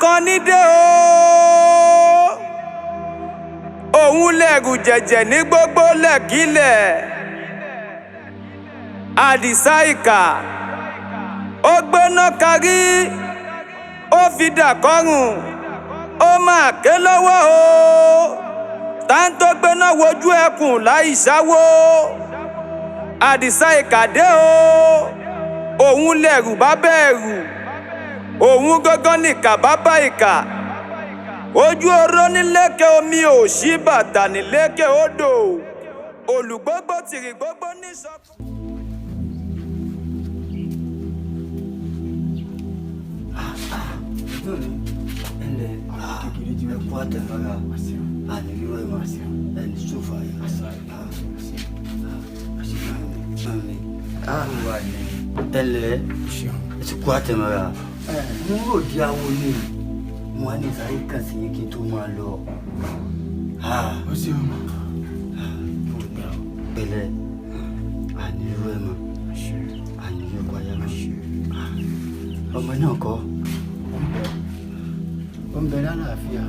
akọni dé o òun lẹ̀rù jẹ̀jẹ̀ ní gbogbo lẹ̀kílẹ̀ Adisa ìkà ó gbéná kárí ó fi dà kọ́rùn ó máa ké lọ́wọ́ o táńtó gbéná wojú ẹkùn láì ṣáwó Adisa ìkà dé o òun lẹ̀rù bá bẹ̀rù òun gángan nìkà bàbá ìkà ojú oró nílékè omi ò sí bàtà nílékè odò olùgbógbó tìrì gbogbo níṣọkùn. Mo rò di awo ni mo wá ní sáré kàn sí yín kí n tó máa lọ. Ó sì ọmọ. Pẹ̀lẹ́ ànílò ẹ mọ ànílò ẹkọ ayá mọ ọmọ náà kọ́ Ó ń bẹ lálàáfíà.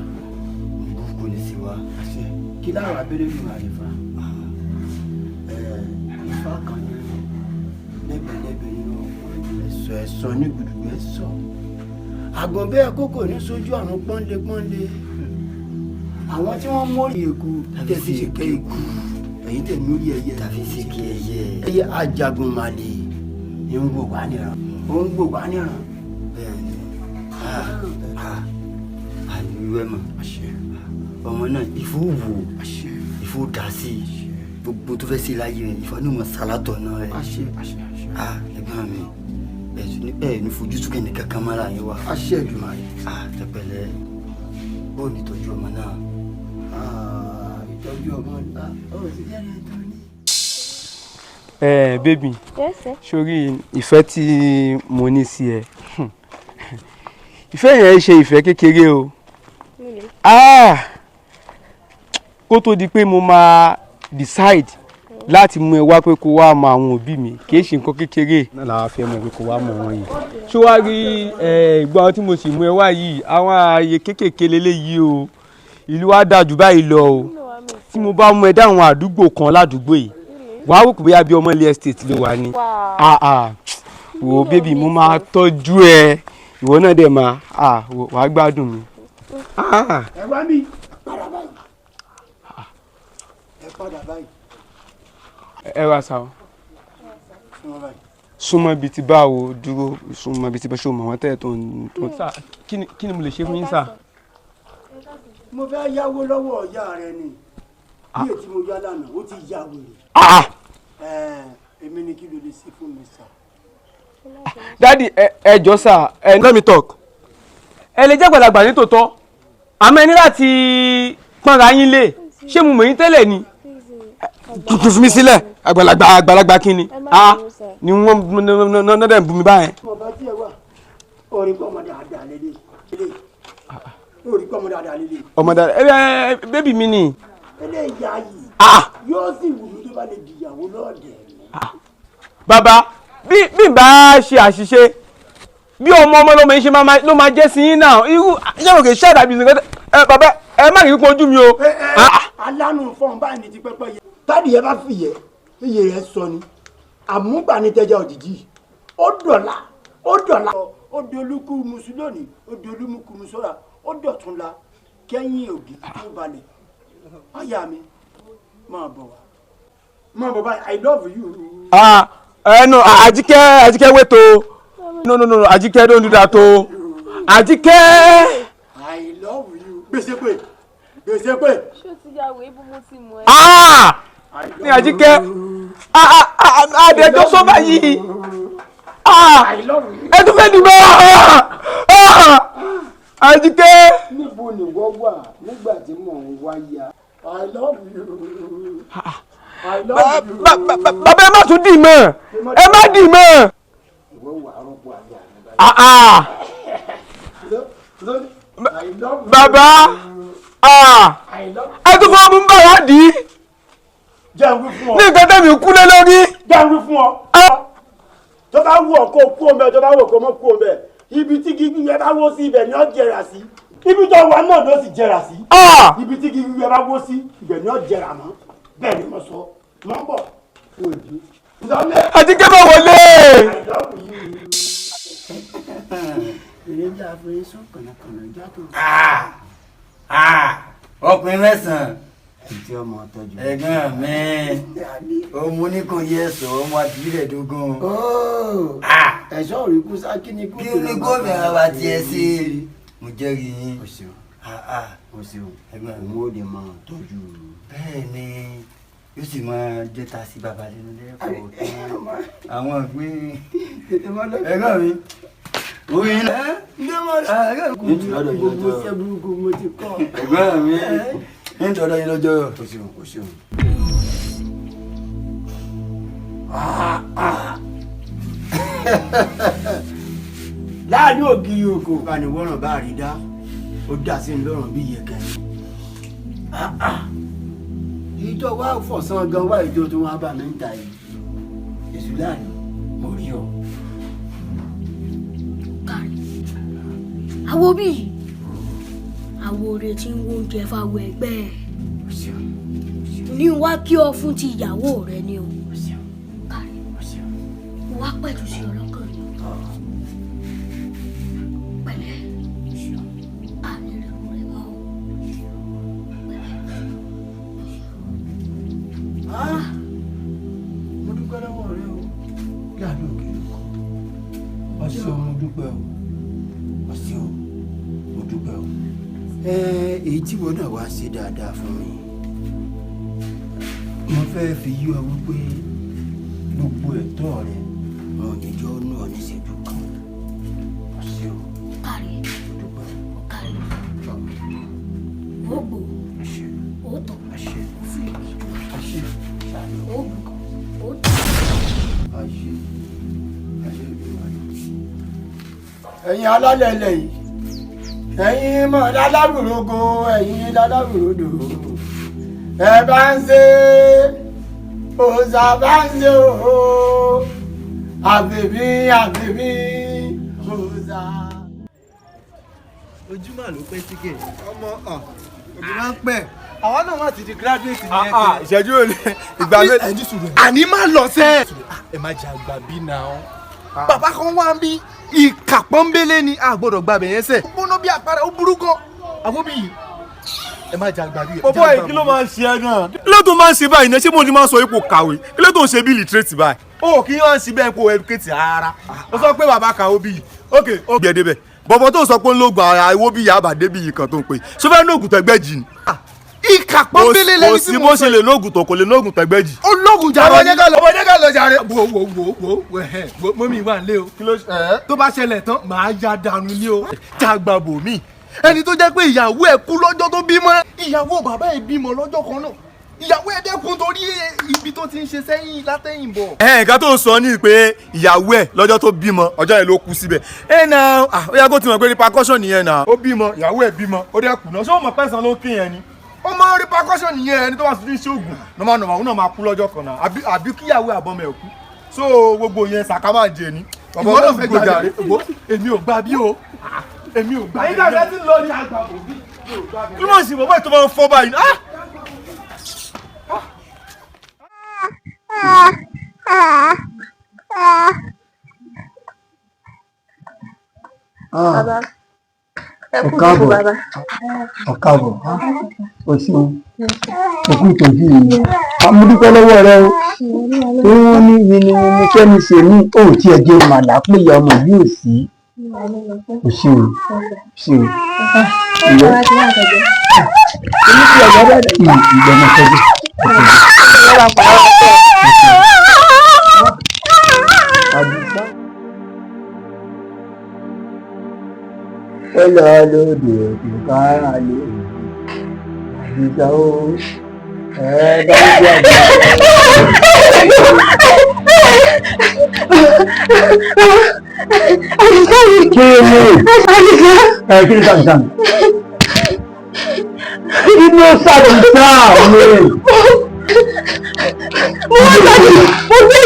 kò ní sí wa. Kí láwọn abẹ́rẹ́ nù àlefa? Ifá kan ní lẹ́gbẹ̀lẹ́gbẹ̀ nínú Ẹ̀sọ́ ní gbùdùgbù ẹ̀sọ́. Àgbọ̀n bẹ́ẹ̀ kókò ní sójú àrùn pọ́nlé. Àwọn tí wọ́n mórí èkó tẹ̀sí ṣe kẹ́ èkó. Ẹ̀yin tẹ̀ mórí ẹyẹ. tàbí sí kí ẹyẹ. Ẹyẹ ajagun màlè ni ń gbògbà níran. Ó ń gbògbà níran. Bẹ́ẹ̀ni ànílò ẹ mọ ọmọ náà ìfó wò ìfó dà sí gbogbo tó fẹ́ sí láyé rẹ̀ ìfọ̀ ní mọ̀ sálátọ̀ náà rẹ̀. Ẹ̀gbọ́n mi ní fojú súnkẹ́ ní kankan mọ́ra yín wá. Àṣẹ Èdùmàrè. Tẹ̀pẹ̀lẹ́ bó ní ìtọ́jú ọmọ náà. Ìtọ́jú ọmọ náà ó sì jẹ́ ní ẹ̀tọ́ ní. Baby, sórí ìfẹ́ tí mo ní sí ẹ ìfẹ́ yẹn ṣe ìfẹ́ kékeré o kó tó di pé mo máa decide láti mú ẹ wá pé kó wá mọ àwọn òbí mi kì í ṣe nǹkan kékeré náà làwọn fẹ́ mọ̀ pé kó wá mọ̀ wọ́n yìí ṣó wá rí ìgbà tí mo sì mú ẹ wá yìí àwọn ààyè kéékèèké lélẹ́yìí o ìlú wa dáa jù báyìí lọ o tí mo bá mú ẹ dáhùn àdúgbò kan ládùúgbò yìí wàá wò kó bóyá bí ọmọ ilé estate ló wà ní wò bébì mo máa tọ́jú ẹ ìwọ náà dẹ̀ máa wàá gbádùn mi. Ẹ wá mi padà báyìí. Ẹ padà báyìí. Ẹ wá sá o súnmọ́ ibi tí báwo dúró súnmọ́ ibi tí bá ṣe mọ̀ wọ́n tẹ̀ tó ń sá kí ni mo lè ṣe fún yín sá. Mo fẹ́ yáwó lọ́wọ́ ìyá rẹ ni bí ètí mo yá lánàá ó ti yá wèrè. Èmi ni kí ló lè ṣe fún mi sá. Daddy ẹ jọ̀ọ́ sá let me talk ẹ lè jẹ́ àgbàlagbà ní tòótọ́ àmọ́ ẹ ní láti pọ́nra yín lé ṣé mo mọ̀ yín tẹ́lẹ̀ ni tuntun fún mi sílẹ̀ àgbàlagbà kí ni ni wọ́n nọ́dẹ̀ ń bu mi báyẹn. Ọba tí ẹ wà orí pọ́ ọmọ dáadáa lélẹ̀ orí pọ́ ọmọ dáadáa lélẹ̀. ọmọ dáadáa bébì mi ni. Eléyà yìí yóò sì wù mí tó bá lè dìyàwó lọ́ọ̀dẹ̀. Bàbá bí bá ṣe àṣìṣe bí ọmọ lọmọ yìí ṣe ló máa jẹ́ sí yín náà irú yẹ́wò kì í ṣe àdàbí ìsìnkú bàbá ẹ má kìí pọ́njú mi o. Alánú fọ́n báyìí ní ti pẹ́pẹ́ yẹ. Tádì ẹ bá fìyẹ́ iye rẹ̀ sọ ni àmúgbanitẹ́jẹ́ òjijì ó dọ̀la ó dolúkú mùsùlùmí ó dolúmùkú mùsùlùmí ó dọ̀túnla kẹ́yìn ògì tó balẹ̀ ọ̀yà mi máa bọ̀ báyìí I love you. No Àjíkẹ́ wait o no Àjíkẹ́ don't do that o Àjíkẹ́. I love you. Gbèsè pé. Ṣé o ti yà wé bó mo ti mọ̀ ẹ́. Ní Àjíkẹ́ àdẹjọ́ sọ́ba yìí ẹ tún fẹ́ dìbò Àjíkẹ́. Níbo ni wọ́n wà nígbà tí mò ń wáyà. I love you. Bàbá ẹ má tún dì mọ́ ẹ má dì mọ́. Ìwọ wà arọ́pò àyà mi báyìí. Bàbá ẹ tún fọ́ mú bàrà dì í ní nǹkan tẹ̀mí kúlẹ̀ lórí. Jáwé fún ọ. Tó bá wù ọ́ kó kú ọmọ ẹ tó bá wù ọ́ kó mọ́ kú ọmọ ẹ ibi tí gígí yẹn bá wó sí ibẹ̀ ni ó jẹrà sí ibi tó wà náà ló sì jẹrà sí ibi tí gígí yẹn bá wó sí ibẹ̀ ni ó jẹrà mọ́ bẹ́ẹ̀ ni mo sọ mọ́ bọ̀ fún èdè. àti kébà wọlé. ìrẹ́jà fún sún kànákànná jákè. ọkùnrin mẹ́sàn-án ìtì ọmọ tọ́jú. ẹ̀gbọ́n mi ọmọ oníkan yẹ sọ ọmọ àbílẹ̀ dógún. ẹ̀ṣọ́ òrí kú sá kí ni gómìnà wa tiẹ̀ sí mo jẹ́rìí yín. o ṣeun ẹ̀gbọ́n mi ó lè máa tọ́jú. bẹ́ẹ̀ ni yóò sì máa jẹ́ta sí bàbá lẹ́nu lẹ́kọ̀ọ́ àwọn ìpín ẹ̀gbọ́n mi oyin náà gbogbo iṣẹ́ burúkú mo ti kọ́. ẹ̀gbọ́n mi ń tọ́jú yín lọ́jọ́. o ṣeun. láàrin ògiri oko ìbániwọ́ràn bá rí dá ó dá sí lọ́rùn bí yẹ̀kẹ́. ìjọ wa fọ̀sán gan wá ìjọ tó wá bá mi ń ta yìí èṣù láàrin mo rí ọ. àwo bí àwo rẹ tí ń wo oúnjẹ fáwọn ẹgbẹ́ ẹ̀ ní wá kí ọ fún ti ìyàwó rẹ ni o kárí mo wá pẹ̀tù sí ọlọ́kàn ni pẹ̀lẹ́ àmì rẹ̀ mo rẹ̀ wá o mo dúpẹ́ lọ́wọ́ rẹ o láàrin òkè lóko ọ̀sẹ̀ o mo dúpẹ́ o ọ̀sẹ̀ o mo dúpẹ́ o. èyí tí wọn náà wá ṣe dáadáa fún mi mo fẹ́ fi yí ọ wípé gbogbo ẹ̀tọ́ rẹ wọn ò ní jọ nù ọ níṣẹ́jú kan ọ̀sẹ̀ o kárí mo dúpẹ́ o. kárí ó gbò ó tọ̀ ó fi ó gbò ó tọ̀. ẹ̀yin alálẹ̀ ilẹ̀ yìí ẹ̀yin mọ̀ lálàbùrúgo ẹ̀yin lálàbùrúdò ẹ bá ń ṣe òòṣà bá ń ṣe òó àbèbí òòṣà. ojúmọ́ ló pẹ́ sí gẹ̀. ọmọ òbí máa ń pẹ́ àwọn náà wà ti di graduate ní ẹ̀kẹ́. ìṣẹ́jú ò lè ìgbà mélòó. ẹ̀jú sùn rẹ̀. àní má lọ sẹ́. ẹ má jẹ àgbà bí náà. bàbá kan wá ń bí ìkà pọ́nbélé ni a gbọ́dọ̀ gba bẹ̀yẹn sẹ̀. ó gbóná bí àpárá ó burú gan. àwọn bí ẹ má jẹ àgbà bí. bọ́bọ́ yìí kí ló máa ń ṣe ẹ náà. kí ló tó máa ń ṣe báyìí náà ṣé mo ní máa ń sọ ipò kàwé kí ló tó ń ṣe bí literate báyìí. o kì í wá ń ṣe bẹ́ẹ̀ kó educate rárá. ó sọ pé bàbá kàwé bí yìí ok ó gbẹ débẹ̀ bọ̀bọ̀ tó sọ pé ń lo gba ara owó bí yàrá àbàdé bí yìí kan tó ń pè ṣé fẹ́ nóògùn tẹ́gbẹ́jì ni. ìkà pọ́nbélé lẹ́ni tí mo kò sí bó ṣe lè nóògùn tó kò lè nóògùn tẹ́gbẹ́jì. ó lóògùn jàre. ọmọdé ká lọ jàre. wo mọ́mí wà ń lé o. tó bá ṣẹlẹ̀ tán màá ya dànù ilé o. jàgbà bò mí ẹni tó jẹ́ pé ìyàwó ẹ̀ kú lọ́jọ́ tó bímọ ìyàwó bàbá ẹ̀ bímọ lọ́jọ́ kan náà ìyàwó ẹ̀ dẹ́kun torí ibi tó ti ń ṣe sẹ́yìn látẹ̀yìn bọ̀. nǹkan tó ń sọ ní pé ìyàwó ẹ̀ lọ́jọ́ tó bímọ ọjọ́ yẹn ló kú síbẹ̀. náà ó yẹ kó ti mọ̀ pé repercussion nìyẹn náà. ó bímọ ìyàwó ẹ̀ bímọ ó dẹ́kun náà ṣé ó mọ̀ pẹ́sàn ló kí yẹn ni. ó mọ repercussion nìyẹn ẹni tó wà sí ṣoògùn nọ́mà òun náà máa kú lọ́jọ́ kan náà àbí kíyàwó àbọ̀mọ̀ ẹ̀ kú so gbogbo yẹn sàkámà jẹ ni. ìwọ náà fẹ́ gbàgbé èmi ò gbà bí o èmi ò gbà bí. àyíká rẹ ti lọ ní àgbà òbí. kí ló ń sìn bọ́bọ́ ètò máa ń fọ́ báyìí. Bàbá ẹ kú ìtọ́jú bàbá. ọ̀káàbọ̀ o ṣeun o kú ìtọ́jú yìí amúdúpẹ́ lọ́wọ́ rẹ o wọ́n ní yìnyín kẹ́mi ṣe mí ò tí ẹ jẹ́ màlá pé ìyá ọmọ bí ò sí o ṣeun ṣeun ìyá èmi tí ọ̀gá bá dì í ìgbẹ́mọ̀ tọ́jú. ẹ lọ lóde òkè kára lè Adisa o ẹ bá ń jẹ Adisa yìí kí ni kí ni sàbìsàn inú sàbìsàn mi. mo gbé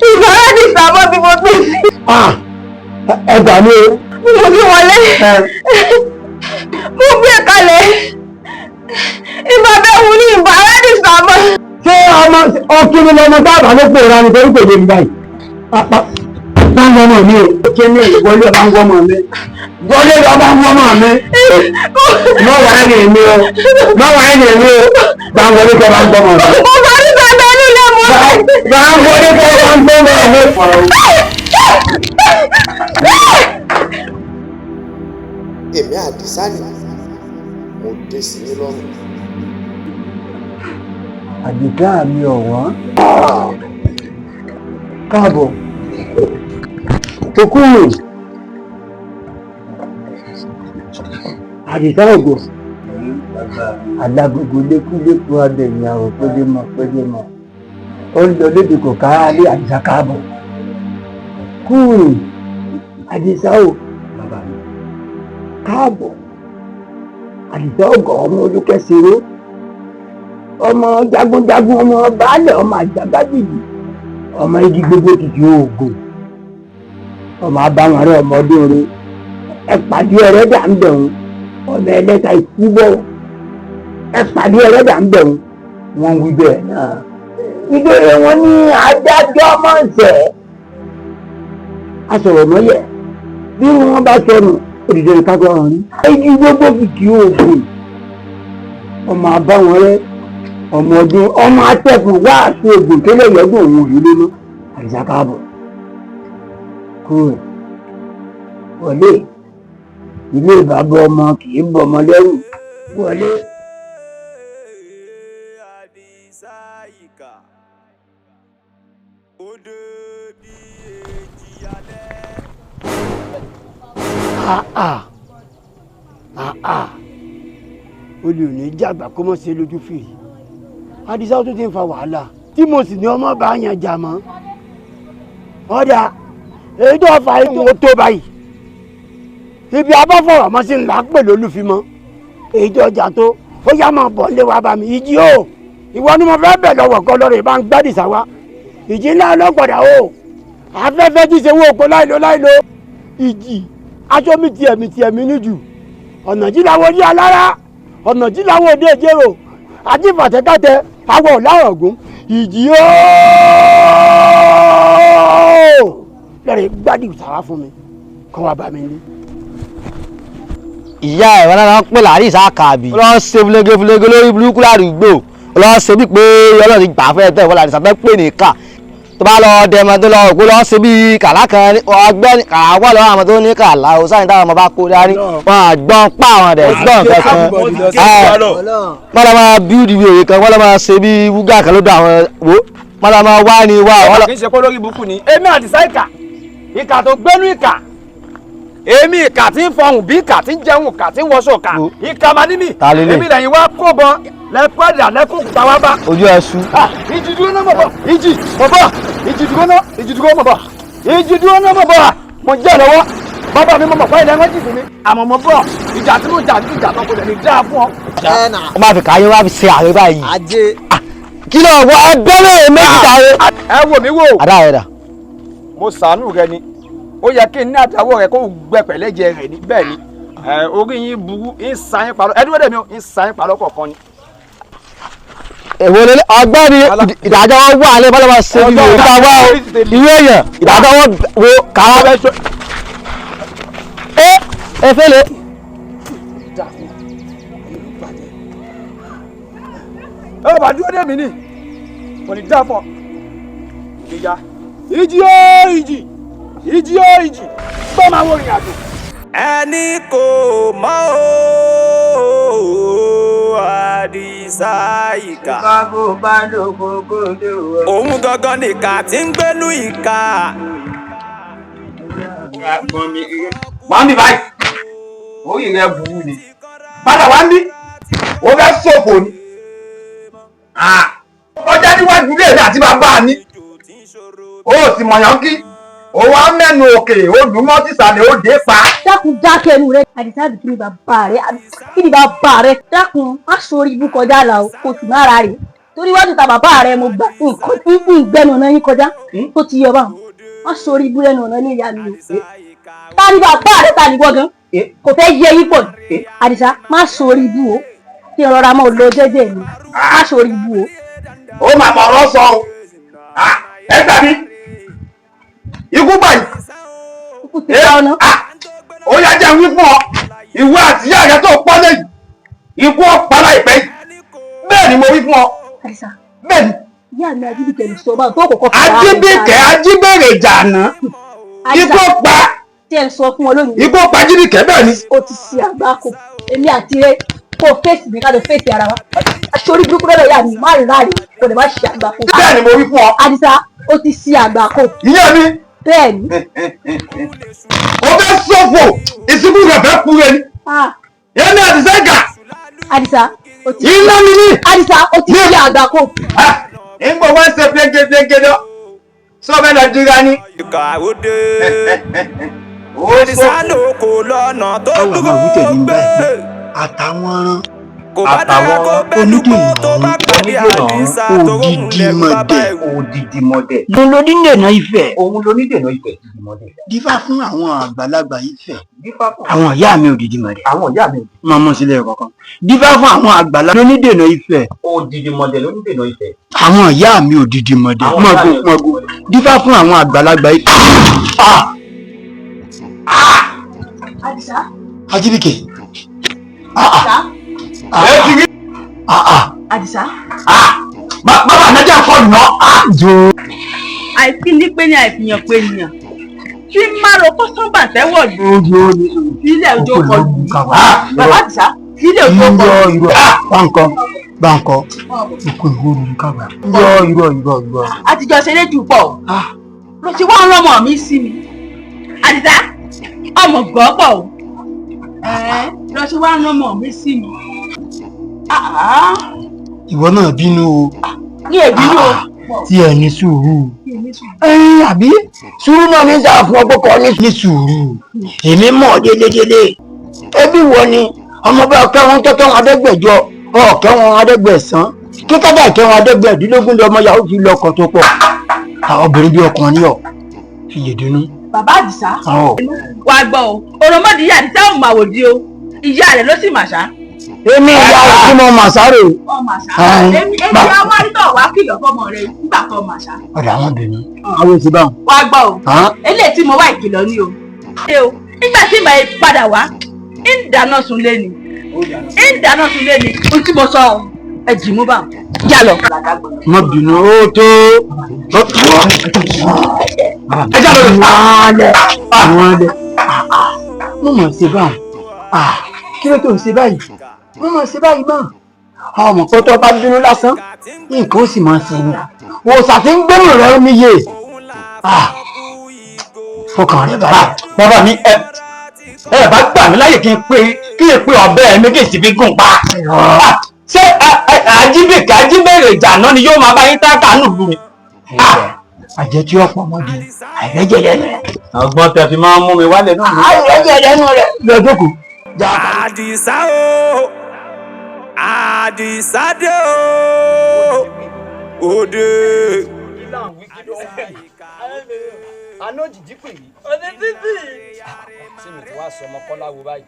ìbára ní sábà bí mo gbé sí. ẹ gbà mí o. mo bí wọlé mo gbé kalẹ̀ ìgbà bẹ́ẹ̀ wù ní ìbá Adisa mọ́. ṣé ọmọ ọkùnrin lọmọ dábà ló pè ra nítorí pè lè gbà yìí. bá ń wọ́mọ̀ mi o. kí ni ìwọlé bá ń wọ́mọ̀ mi. wọlé lọ bá ń wọ́mọ̀ mi. mọ wàá ní èmi o. mọ wàá ní èmi o. bá ń wọlé kẹ bá ń wọ́mọ̀ mi. mo bá ní bàbá nílé mọ́. bá ń wọlé kẹ bá ń wọ́mọ̀ mi. èmi Adisa ni mo dé sí ní lọ́rùn. Àdìgá mi ọ̀wọ́n. káàbọ̀ okùnrin Àdìsá ògò alágbogbo lékúlékú abẹ̀yìn àrò pélémọ̀ ó ń lọ lédè kò kára lé Àdìsá káàbọ̀ kúrìn Àdìsá ò káàbọ̀ Àdìsá ògò ọmọ olùkẹ́sẹ̀rẹ́ ọmọ jagunjagun ọmọ baálẹ̀ ọmọ àjàgbájìjì ọmọ igi gbogbo kìkì oògùn ọmọ abáwọn ọmọ ọdún rẹ ẹ pàdé ẹrẹ́dà ń bẹ̀rù ọmọ ẹlẹ́ta ikú bọ̀ ẹ pàdé ẹrẹ́dà ń bẹ̀rù wọ́n wí bẹ́ẹ̀ náà ìbéèrè wọn ní adájọ́ mọ̀ọ́sẹ̀ asọ̀rọ̀ mọ́yẹ̀ bí wọ́n bá sọnù òdìdó ìkájọ́ ọ̀run rí igi gbogbo kìkì oògùn ọmọ abáwọn rẹ ọmọ ọdún ọmọ atẹ́kùn wá àti ògùn tó lè yọdún òun òní lónú Àdìsá káàbọ̀ kúrò wọlé ilé ìbábọ̀ ọmọ kì í bọ̀ ọmọ lẹ́rù wọlé. Adisa ìkà odò bí èjì alẹ́. olè ò ní jàgbá kó mọ̀ ṣe lójú fìrí Àdìsá tó ti ń fa wàhálà tí mo sì ní ọmọ bá yàn jà mọ́ ọ̀dà èyí tó fa ètò tó báyìí ibi abáfọ̀rọ̀ mọ́ sí ńlá pè lólùfimọ́ èyí tó ọjà tó ó yá máa bọ̀ lé wa bá mi ìjì o ìwọ ni mo fẹ́ bẹ̀ lọ́wọ́ kọ́ lọ́rọ̀ ìbá ń gbádìsá wa ìjì ńlá ọlọ́gbọ̀dà o afẹ́fẹ́ tí ṣe wó oko láìlo ìjì aṣọ mi tiẹ̀ mi níjù ọ̀nà jí làwọn orí alára ọ̀nà jí làwọn òde ìjérò àti fàtẹ́kàtẹ́ àwọn ọ̀làrọ̀gùn ìjì ooo lẹ́rìí gbádìsá wa fún mi kọ́ wa bá mi ní. ìyá ẹ̀ wọn náà ń pè Àdìsá kàbí ọlọ́run ṣe fúlẹ́gẹ́ lórí burúkú ládùúgbò ọlọ́run ṣe bí pé ọlọ́run ti gbà fẹ́ tẹ̀ wọ́n Àdìsá fẹ́ pè ní ká tó bá lọ dẹmọ tó lọ òkú lọ ṣe bí kàlá kan ọgbẹ́ni kàlá wà lọ́wọ́ àwọn tó ní kàlá o sáyìn táwọn ọmọ bá kó dání wọn àgbọn pa àwọn ọ̀dẹ̀ gbọ́n kankan wọn lọ máa bíúdì wèrè kan wọn lọ máa ṣe bí wúgà kan ló dé àwọn wo wọn lọ máa wá ní wá. kì í ṣe kó lórí burúkú ni èmi Àdìsá ìkà tó gbénú ìkà èmi ìkà tí ń fọhùn bí ìkà tí ń jẹun ìkà tí ń wọṣọ ìkà ìkà máa ní mi èmi lẹ́yìn wá kó bọ lẹ́pẹ́dà lẹ́kùn kúta wá bá. ojú ẹṣu. ìjì dúró náà mọ̀ bọ̀ ìjì mọ̀ bọ̀ ìjì dúró náà mọ̀ bọ̀ ìjì dúró náà mọ̀ bọ̀ mo jẹ́ lọ́wọ́ bàbá mi mọ̀ pé ilẹ̀ ẹ̀wọ̀n jì sí mi àmọ́ mo bọ̀ ìjà tí mo jà ní ìjà tó kò lè ní dáa fún ọ. ó máa fi káyé wá fi ṣe àrẹ báyìí. kí ló wọ ẹgbẹ́ méjì káyé. ẹ wò mí wò. àdá rẹ dà. mo ṣàánú rẹ ni ó yẹ kí n ní àtàwọ̀ rẹ kó gbẹpẹ̀ lẹ́jẹ̀ rẹ ní bẹ́ẹ̀ ni orí yín burú ń sa yín palọ́ ẹ dúró dè mí o ń sa yín palọ́ kọ̀ọ̀kan ni. èwo lè ọgbẹ́ni ìdájọ́ wọn wà lé bọ́lá máa ṣe bí ìwé ìta wá o ìwé èèyàn ìdájọ́ wọn wo kàrá bẹ́ẹ̀ ṣe. ẹ fẹ́lẹ̀. ẹ bá dúró dè mí ni kò ní dáa fọ ìjà ìjì ó ìjì tó máa wọ ìrìn àjò. ẹni kò mọ̀ o Àdìsá ìkà. báwo bá lò kókó lè wọ. òun gangan nìkà tí ń gbénú ìkà. wá ń bí báyìí orí rẹ burú ni padà wá ń bí ó fẹ́ ṣòfò ni ọjà níwájú ilé rẹ àti bàbá mi ó sì mọ̀yán kí ó wá mẹ́nu òkè ó dùn mọ́ sísàlẹ̀ ó dé pa. dákun dákẹ́ ẹnu rẹ Àdìsá kí ni bàbá rẹ dákun má sórí ibú kọjá là o kò sì má ra rè torí wájú ta bàbá rẹ mo gbà nǹkan ìgbẹ́nu ọ̀nà yín kọjá tó ti yọ báwọn má sórí ibú lẹ́nu ọ̀nà ilé ìyá mi o. ta ni bàbá rẹ ta ni wọ́n gan kò fẹ́ yẹ yín pọ̀ Àdìsá má sórí ibú o kí n rọra mọ́ lọ jẹ́jẹ́ mi má sórí ibú o. ó máa mọ̀ ọ́rọ́ sọ o ẹ gbà mí ikú báyìí ikú ti pa ọ̀nà. ó yá jẹ́ wí fún ọ ìwọ àti ìyá rẹ tó pọ́ lẹ́yìn ikú ọ̀pá láìpẹ́ yìí bẹ́ẹ̀ ni mo wí fún ọ. Àdìsá bẹ́ẹ̀ ni. ìyá mi Ajíbíkẹ́ ní sọ báyìí tó kọ̀kọ́ fi Ajíbíkẹ́ Ajíbèrè jàná ikú ọ̀pá tí ẹ sọ fún ọ lónìí. ikú ọ̀pá Ajíbíkẹ́ bẹ́ẹ̀ ni. o ti ṣe àgbákò èmi àti rẹ kó o fèsì mi ká lọ fèsì ara wa aṣorí burúkú lọ́dọ̀ ìyá mi má rí ráàrí kò lè má ṣe àgbákò. bẹ́ẹ̀ ni mo wí fún ọ. Àdìsá o ti ṣe àgbákò. ìyá mi. bẹ́ẹ̀ ni. o fẹ́ sọ̀fọ̀ ìsìnkú rẹ̀ fẹ́ kú rẹ ni. yẹn ní Àdìsá gà. Àdìsá o ti iná mi ní. Àdìsá o ti ṣe àgbákò. ìgbà wọn ṣe plégédégé lọ sọ́bẹ̀ lọ dira ni. Àdìsá ló kò lọ́nà tó dúró gbé. àtàwọn onídìnnà tó bá pàdé Àdìsá tó múlẹ̀ bàbá ẹ̀wù. Odidi mọdẹ. ló lónídènà Ifẹ̀. òun lónídènà Ifẹ̀ odidi mọdẹ. dífá fún àwọn àgbàlagbà Ifẹ̀. dífá fún àwọn ìyá mi òdìdí mọdẹ. àwọn ìyá mi. máa mú sílẹ̀ kọ̀ọ̀kan. dífá fún àwọn àgbàlagbà lónídènà Ifẹ̀. odidi mọdẹ lónídènà Ifẹ̀. àwọn ìyá mi òdìdí mọdẹ. mọ̀gò dífá fún àwọn àgbàlagbà Ifẹ̀. Àdìsá. Ajíbíkẹ́. Àdìsá. bàbá anájà fọlù náà. àìsí ní pé ní àìfihàn pé nìyàn tí márùn kó sọ́gbà tẹ́wọ̀ jù sílẹ̀ ojú ọkọ̀ jù bàbá Àdìsá sílẹ̀ ojú ọkọ̀ jù. báńkọ ikú ìwúrú kábà. irọ́. àtijọ́ ṣe lé jù pọ̀ ló ti wá ń rọ́mọ mi sí mi Àdìsá ọmọ gbọ́pọ̀ o lọ ṣe wá ń rọ́mọ mi sí mi. ìwọ náà bínú o. ní èbínú o. tí ẹ ní sùúrù. àbí sùúrù náà ní sáà fún ọgbọ́n kan ní sùúrù. èmi mọ̀ délédélé. ẹbí wọ ni ọmọ bá kẹwọn kẹwọn adẹgbẹjọ kẹwọn adẹgbẹsán kíkẹdà kẹwọn adẹgbẹdínlógún lọmọ yahoo fi lọkọ tó pọ̀. obìnrin bí ọkùnrin ọ fi yèdínú. bàbá Àdìsá wà gbọ́ o òròmọdì ìyá Àdìsá ò máa wò di o ìyá rẹ̀ ló sì mà ṣá. èmi ìyá rẹ̀ tí mo mà sáré. èmi àwọn àrídọ̀ wá kìlọ̀ fọmọ rẹ̀ nígbà kan mà ṣá. ọ̀dà àwọn obìnrin àwọn èsì báwọn. wà gbọ́ o eléyìí tí mo wá ìkìlọ̀ ni o. nígbà tí màá padà wá ń dáná sun lé ni ohun tí mo sọ ẹ jì mú bá yà lọ. má bínú ó tó. ẹ jà lọ àwọn alẹ mo mọ̀ ṣe báyìí kí ló tó ń ṣe báyìí mo mọ̀ ṣe báyìí mọ́ ọmọ pé tó bá bínú lásán nǹkan ó sì máa ṣe ní òòsà tí ń gbẹ́rù rẹ omi yé fọkàn rẹ bàbá mi ẹ bá gbà mí láyè kí n pe ọ̀bẹ mi kí n sì fi gùn pa ṣé Ajíbèrè jàná ni yóò máa bá yín táàkà nùlù mi. àjẹ tí ọ̀pọ̀ ọmọdé àìrẹ́jẹ lẹ́nu rẹ̀. ọgbọ́n tẹ fi máa ń mú mi wálé náà. àìrẹ́jẹ lẹ́nu rẹ̀ lọ́jọ́kù. Àdìsá o Àdìsá dé o òde. àná jìjì pè mí. sí mi ti wá sọ ọmọ kọ́lá wo báyìí.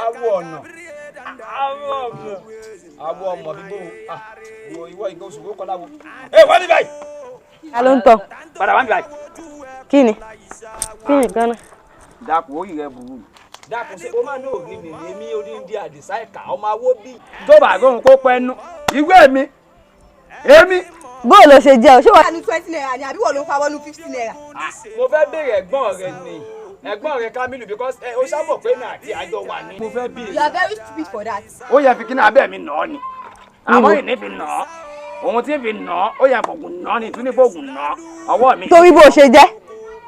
awọ ọ̀nà awọ ọmọ bíbó wo ìwọ ìgbà oṣù wo kọ́lá wo. ẹ wá ní báyìí. ta ló ń tọ. padà wá ní báyìí. kí ni gan-an. dàpọ̀ ó yìí rẹ burú. dàpọ̀ ṣe ó máa ní òní mi ní èmi onídìí Àdìsá ẹ̀ka ọmọ awó bí. tó bá gbóhùn kó pẹ́ nú ìwé mi èmi. bóò ló ṣe jẹ́ o ṣé wàá. wọ́n ní 20 naira ni àbí wọ́n ló ń pa wọ́n ní 50 naira. mo fẹ́ béèrè ẹ̀gbọ́n rẹ ni ẹ̀gbọ́n rẹ Kamilu because ó sábọ̀ pé náà àti àjọ wà ní. mo fẹ́ béèrè. You are very stupid for that. ó yẹ fi kíní abẹ́ mi nà ọ́ ni àmọ́ ìní fi nà ọ́ òun tí fi nà ọ́ ó yẹ fògùn nà ọ́ ni ìtúní fògùn nà ọ́ ọwọ́ mi. torí bó ṣe jẹ́.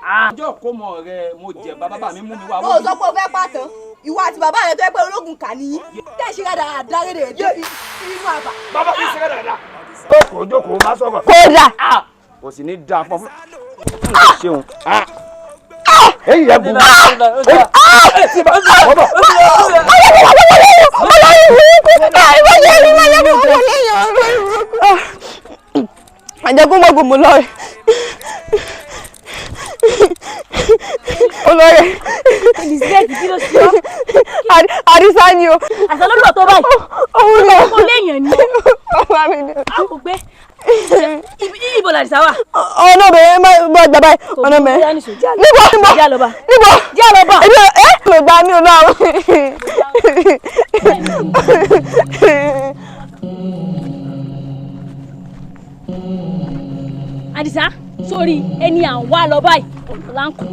àjọ kó mọ rẹ mo jẹ bàbá mi mú mi wá. o sọ pé o fẹ́ pàtàn ìwọ àti bàbá rẹ tó yẹ pé ológun kà nìyí tẹ̀ ṣe rádà dárédè débi inú àbá. bàbá mi ṣe rádà. jókòó má sọ̀rọ̀. kódà. kò sì ní dáa fún ṣeun. èyí yẹ bu. àjẹkùn gbogbo mo lọ rẹ. lóye. Elizabeth kí ló ṣe ọ́. Adisa ni o. Àṣà ló lọ tó báyìí. Òun lọ. Ọmọ léèyàn ni. Ọmọ mi ni. A kò gbé. Ibo l'Adisa wà. Ọ̀nà bẹ̀rẹ̀ máa gbọ́ ìgbà báyìí. Ọ̀nà bẹ̀rẹ̀. Níbo níbo. Jẹ́ àlọ́ba. Níbo. Jẹ́ àlọ́ba. Èmi ò lè gbà mí ò náà. Adisa sórí ẹni à ń wá lọ báyìí ọ̀nà láǹkù.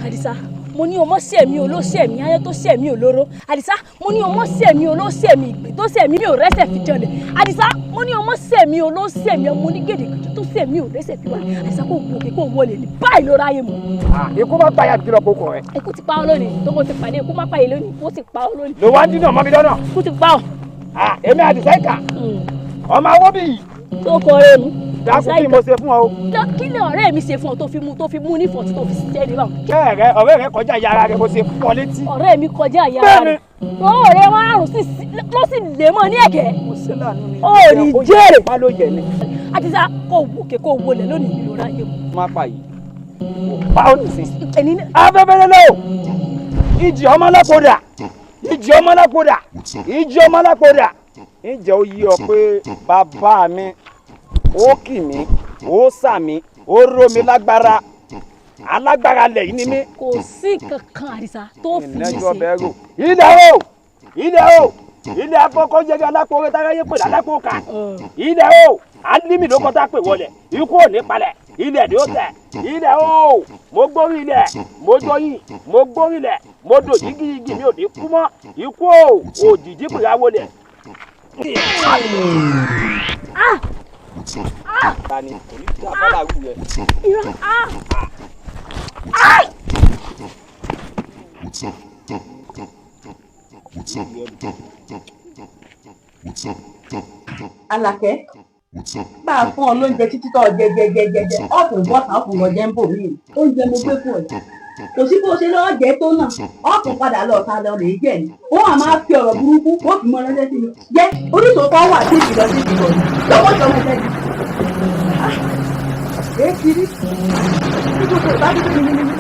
Adisa mo ní o mọ̀ sẹ̀mí olóṣèmí ayé tó sẹ̀mí olóró. Adisa mo ní o mọ̀ sẹ̀mí olóṣèmí ìgbé tó sẹ̀mí mi ò rẹ́sẹ̀ fi jọlẹ̀. Adisa mo ní o mọ̀ sẹ̀mí olóṣèmí ọmọ onígèdè tó sẹ̀mí ò rẹ́sẹ̀ fi wà. Adisa kò gòkè kò wọlé ní báyìí ló ráyè mu. Ikú má pa yàtí lọ kókó rẹ. Ikú ti pa ọ́ lónìí tó kò ti pàdé ikú má pa yìí lónìí ó ti pa ọ́ lónìí. Ló wá ń dínà mọ́ mi lọ́nà. Ikú ti pa ọ́. Èmi Àdìsá ìkà. Ọmọ awó bì. Tó kọ rẹ mu. Dákun kí mo ṣe fún ọ. Kí ni ọ̀rẹ́ mi ṣe fún ọ tó fi mú ní fọ̀tí tó fi ṣiṣẹ́ ní báwọn. Ọ̀rẹ́ rẹ kọjá ìyá ara rẹ mo ṣe fún ọ létí. Ọ̀rẹ́ mi kọjá ìyá ara rẹ. Ọ̀rẹ́ márùn-ún ló sì lè mọ́ ní ẹ̀gẹ́. Ó ní jèrè. Má ló yẹ ni. Adisa kò wòkè kò wọlé lónìí nílò ráyè mu. Má pa yìí. Báwo ni sísè? Afẹ́fẹ́ lélẹ̀ o. Ìjì ọmọ lápòdà. Ìjì ọmọ lápòdà. Ìjì ọmọ lápòdà. Ǹjẹ́ ó yí ọ pé bàbá mi ó kì mí ó sà mí ó ró mi lágbára alágbára lẹ́yìn ni mí. Kò sí kankan Adisa tó fi mí ṣe. Ilẹ̀ o ilẹ̀ o ilẹ̀ afọ́kọ́ jẹ́gẹ́ alápò orí táráyé pè lálápò ká ilẹ̀ o alímì ló kọ́ta pè wọlé ikú ò ní palẹ̀ ilẹ̀ ni ó tẹ̀ ilẹ̀ o mo gbórí ilẹ̀ mo jọyìn mo gbórí ilẹ̀ mo dò yígiyígi mi ò ní kú mọ́ ikú o òjijì pèrè wọlé. Tani òní tí a bá làwù rẹ. Àlàkẹ́ bá a fún ọ lóúnjẹ títí tó jẹjẹjẹjẹjẹ ọkùnrin bọ́sà ọkùnrin ọjẹ́ ń bò mí oúnjẹ mo gbé fún ọ kò sí bó ṣe lọ́ọ́ jẹ́ tó náà ọkùnrin padà lọ ta lọ lè jẹ́ ni wọ́n á máa fi ọ̀rọ̀ burúkú wọ́n fi mọ ránṣẹ́ sí mi jẹ́ oríṣiríṣi wà sí ìkìlọ̀ sí ìkìlọ̀ lọ́wọ́ jọ mọ̀ sẹ́ni. Èkìrí tí gbogbo ìbádùn mi ní mímí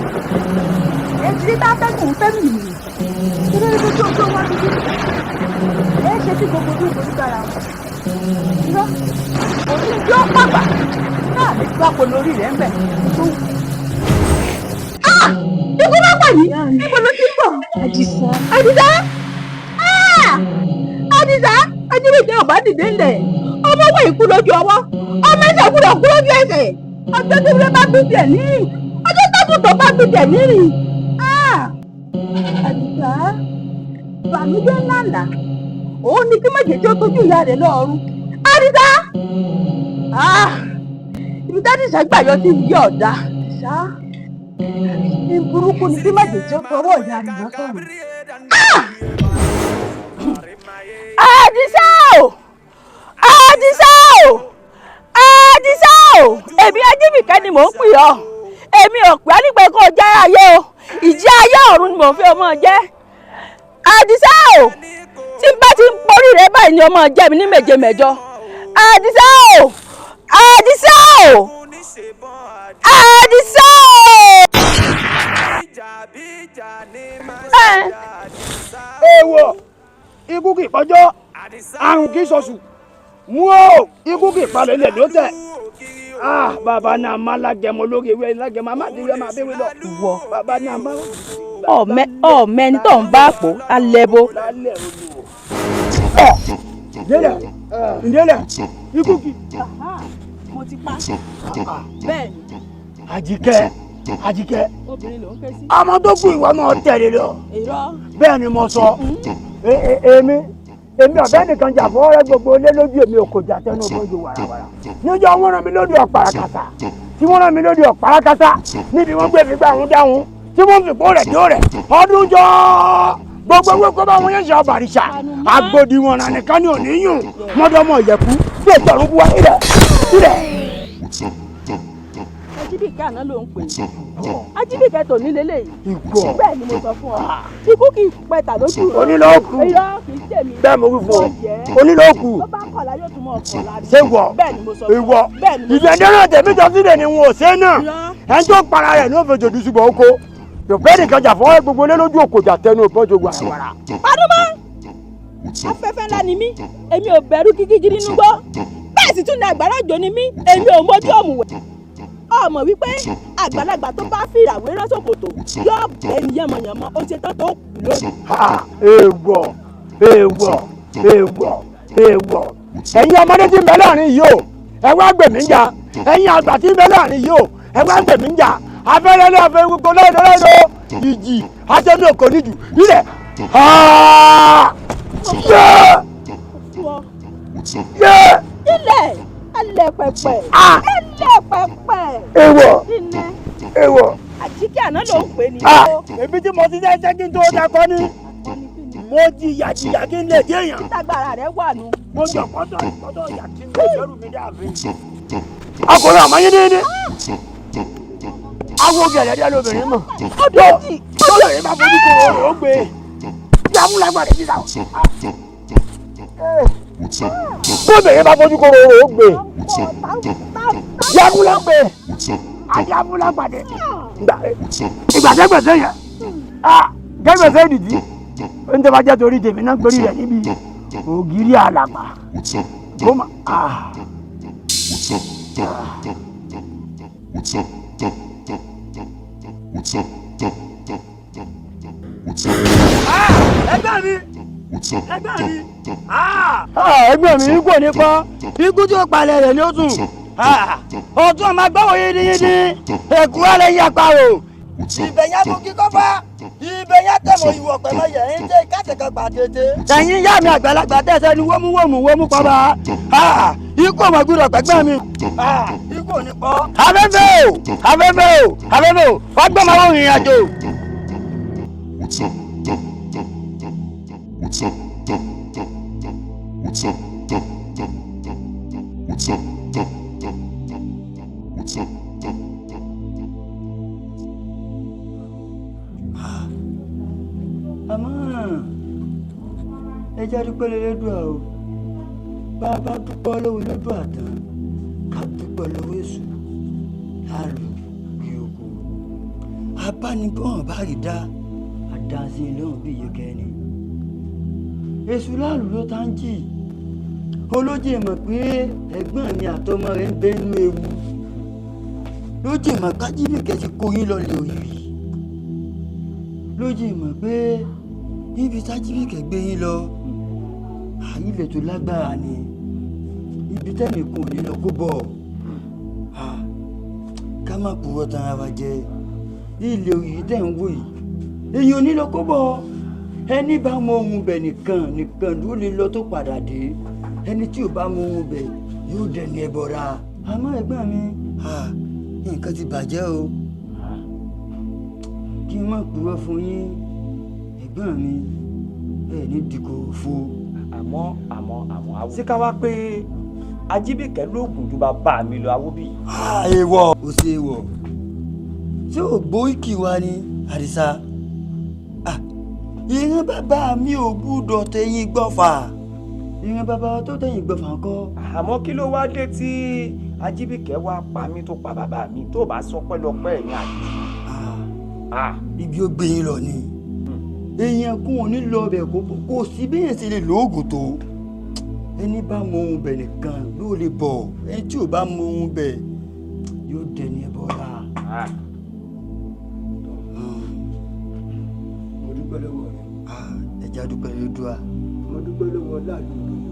èkìrí tá a fẹ́gùn fẹ́ mi nìyí kí ló dé tó tó wá dúdú ẹ ṣe tí gbogbo tó ìbò nígbàrà wọn. Irọ́ òní tí ó pàgbà náà lè gbàpọ̀ lórí rẹ̀ ń bẹ̀ tó wù. Ikú bá pà yìí níbo ló ti ń bọ̀? Àdìsá. Àdìsá. Àdìsá ajínigbé ọba dìde ńlẹ̀ ọmọ wẹ̀ ikú lójú ọwọ́ ọmọ ẹ̀sẹ̀ gbúdọ̀ kú lójú ẹsẹ̀ ọjọ́ tí wúlé bá gbé tiẹ̀ nírìn ọjọ́ tábùtọ̀ bá gbé tiẹ̀ nírìn. Àdìsá bàmídé ńláńlá òun ni kí méjèèjì ó tójú ìyá rẹ̀ lọ́ọ̀rùn. Àdìsá ibi tádìsá gbàyọ sí ìyá ọ̀dà ṣá ní burúkú ni kí méjèèjì ó fọwọ́ ìyá rẹ̀ lọ́sọ̀rọ̀. Àdìsá o Àdìsá o Àdìsá o èmi Ajíbìkẹ́ ni mò ń pè ọ́ èmi ò pé nígbà kó jẹ́ ayé o ìjẹ́ ayé ọ̀run ni mò ń fi ọmọ jẹ́ Àdìsá o tí n bá ti ń porí rẹ báyìí ni ọmọ jẹ́ mi ní méje mẹ́jọ Àdìsá o Àdìsá o Àdìsá o. Èèwọ̀ ikú kì í pọ́jọ́ àrùn kì í sọ̀sù mú o ikú kì í palẹ̀ lẹ̀ ló tẹ̀. Bàbá náà má lágẹmọ lórí ewé lágẹmọ má ti rí ọmọ abẹ́wé lọ. Wọ bàbá náà má. ọ̀mẹ́ni tó ń bá pò alẹ́ bo. Ǹdẹ́lẹ̀ ikú kì. Mo ti pa bẹ́ẹ̀ ni. Àjíkẹ́ Obìnrin ló ń ké sí. ọmọ tó kù ìwọ náà tẹ̀lé lọ. Irọ́. Bẹ́ẹ̀ ni mo sọ èmi ọ̀bẹ nìkan jà fọwọ́rẹ́ gbogbo ilé lójú èmi ò kò jà tẹnu bójú wàràwàrà níjọ́ wọ́n rán mi lóde ọ̀párakàtà tí wọ́n rán mi lóde ọ̀párakàtà níbi wọ́n gbé mi gbà ń dáhùn tí wọ́n fi kó rẹ̀ dó rẹ̀ ọdún jọ gbogbo owó kó bá wọn yẹn ṣe ọbàrìṣà agbódi wọn rà nìkan ní òní yùn mọ́dọ́mọ́ ìyẹ̀kú bí ètò ọ̀run buwa ilẹ̀. Ajíbìkẹ́ àná ló ń pè é. Ajíbìkẹ́ tò nílé lẹ́yìn. Ìgbọ́. Bẹ́ẹ̀ ni mo sọ fún ọ. Ikú kì í pẹ̀tà lójú rẹ̀. Onílọ́ọ̀kù. Irọ́ kì í tèmi. Bẹ́ẹ̀ mo wí fún ọ. Onílọ́ọ̀kù. Tó bá kọ̀ọ̀la yóò tún mọ̀ ọ̀kọ̀ọ̀la. Ṣé wọ? Bẹ́ẹ̀ ni mo sọ fún ọ. Ìwọ. Bẹ́ẹ̀ ni mo sọ fún ọ. Ìgbẹ́ndẹ́rẹ́ tèmi jọ sílẹ̀ ni wọn ò ṣe náà. Ẹni tó para rẹ̀ ní òfin jòdì ṣùgbọ́n oko. yòókè nìkan jà fọ́ gbogbo lé lójú òkòjà tẹnu ìbọ́jọ wàràwàrà. Padùmọ́ afẹ́fẹ́ ńlá ni mí èmi ò bẹ̀rù kíkíjí nínú gbọ́ bẹ́ẹ̀ sì tún ní àgbàrá òjò ni mí èmi ò mójú òmùwẹ̀ ọmọ wípé àgbàlagbà tó bá fi ìràwé rán ṣòkòtò yóò bẹ́ẹ̀ ní yànmọ̀yànmọ́ ó ṣe tán tó kù lónìí. èèwọ̀ èèwọ̀ èèwọ̀ èèwọ̀ ẹ̀yin ọmọdé tí ń bẹ láàrin yìí o ẹ wá gbèmí ń jà ẹ̀yin àgbà tí ń bẹ láàrin yìí o ẹ wá gbèmí ń jà afẹ́rẹ́ afẹ́ gbogbo lọ́dọ̀ọ́dọ̀ ìjì aṣẹ́nu òkò níjù ilẹ̀ ilẹ̀ alẹ́ pẹpẹ alẹ́ pẹpẹ èèwọ̀ èèwọ̀ àjíkẹ́ àná ló ń pè ní. èmi tí mo ti ṣe kí n tó dakọ́ ni mo jìyà kí n lè dé èèyàn. títagbára rẹ wà nù. mo jọ kọ́tọ̀ ìyà kí n lè dẹ́rù mi dáàfin. akọ̀rọ̀ àmọ́ yín déédéé awo gẹ̀lẹ́dẹ́ lóbìnrin mọ̀ lóbìnrin bá fojú kò rò ó gbé yàmúlágbàdé sísà lóbìnrin bá fojú kò rò ó gbé yàmúlágbàdé ìgbà tẹ́gbẹ̀sẹ̀ yẹn tẹ́gbẹ̀sẹ̀ dìdí oúnjẹ bá jẹ́ torí tèmi náà gbórí rẹ̀ níbi ògiri àlàpà gómà. ẹgbẹ́ mi kò ní pọ́ ikú tí ó palẹ̀ rẹ̀ ni ó tún ọtún ọmọ agbáwo yédeyéde èkú alẹ́ yà parò ìbẹ̀yà mú kíkọ́ bá ìbẹ̀yà tẹ̀mọ̀ ìwọ̀ pẹ̀lú yẹ̀ ń tẹ́ kásẹ̀kọ̀ gbà tètè. ẹ̀yin yá mi àgbàlagbà tẹ̀sẹ̀ ni wọ́mú pọ́ba ikú ọmọ gbúdọ̀ pẹ̀gbẹ́ mi ikú ò ní pọ́. afẹ́fẹ́ o wọ́n gbọ́ máa wọ́n rìnrìn àjò. àmọ́ ẹ jẹ́ dúpẹ́ lẹ́lẹ́dùà o bá a bá dúpẹ́ lọ́wọ́ lẹ́dùà tán ká dúpẹ́ lọ́wọ́ èṣù láàlú bí oko abánibọ̀n bá rí dá àdánsìn lóhùn bí yẹkẹ́ ni èṣù láàlú ló tá ń jì olójì mọ̀ pé ẹ̀gbọ́n mi àtọmọ rẹ̀ ń bẹ́nu ewu lójì mọ̀ kájíbìkẹ́ ti kó yín lọ́lẹ̀ òyìnbí lójì mọ̀ pé níbi tájíbìkẹ́ gbé yín lọ ilẹ̀ tó lágbára ni ibi tẹ́nì kò ní lọ kó bọ̀ ká má purọ́ tán ara wa jẹ ilẹ̀ òyìnbí tẹ̀ ń wò yìí èyí ò ní lọ kó bọ̀ ẹni bá mọ ohun bẹ̀ nìkan ló lè lọ tó padà dé ẹni tí ò bá mọ ohun bẹ̀ yóò dẹni ẹbọra àmọ́ ẹ̀gbọ́n mi nǹkan ti bàjẹ́ o kí n má purọ́ fún yín ẹ̀gbọ́n mi ẹ̀ ní dìkò fo. àmọ́ awo. sí ká wá pé ajíbìkẹ́ lóògùn ju bàbá mi lọ awóbì. èèwọ̀ ó ṣe èèwọ̀ ṣé ò gbóríkì wa ni àdìsá ìran bàbá mi ò gbúdọ̀ tẹ̀yìn gbọ́fà ìran bàbá tó tẹ̀yìn gbọ́fà ńkọ́. àmọ́ kí ló wá dé tí ajíbìkẹ́ wá pa mí tó pa bàbá mi tó bá sọ pẹ́lọpẹ́ ẹ̀yìn àti. ibi ó gbé yín lọ ni èèyàn kún òní lọ bẹ̀ kó sí bẹ́ẹ̀ sì lè lóògùn tó ẹni bá mọ ohun bẹ̀ nìkan ló lè bọ̀ ẹni tí ò bá mọ ohun bẹ̀ yóò dẹni ẹbọ rà. mo dúpẹ́ lọ́wọ́ rẹ̀. ẹja dúpẹ́ ló dúà. mo dúpẹ́ lọ́wọ́ láàlú òdòdó.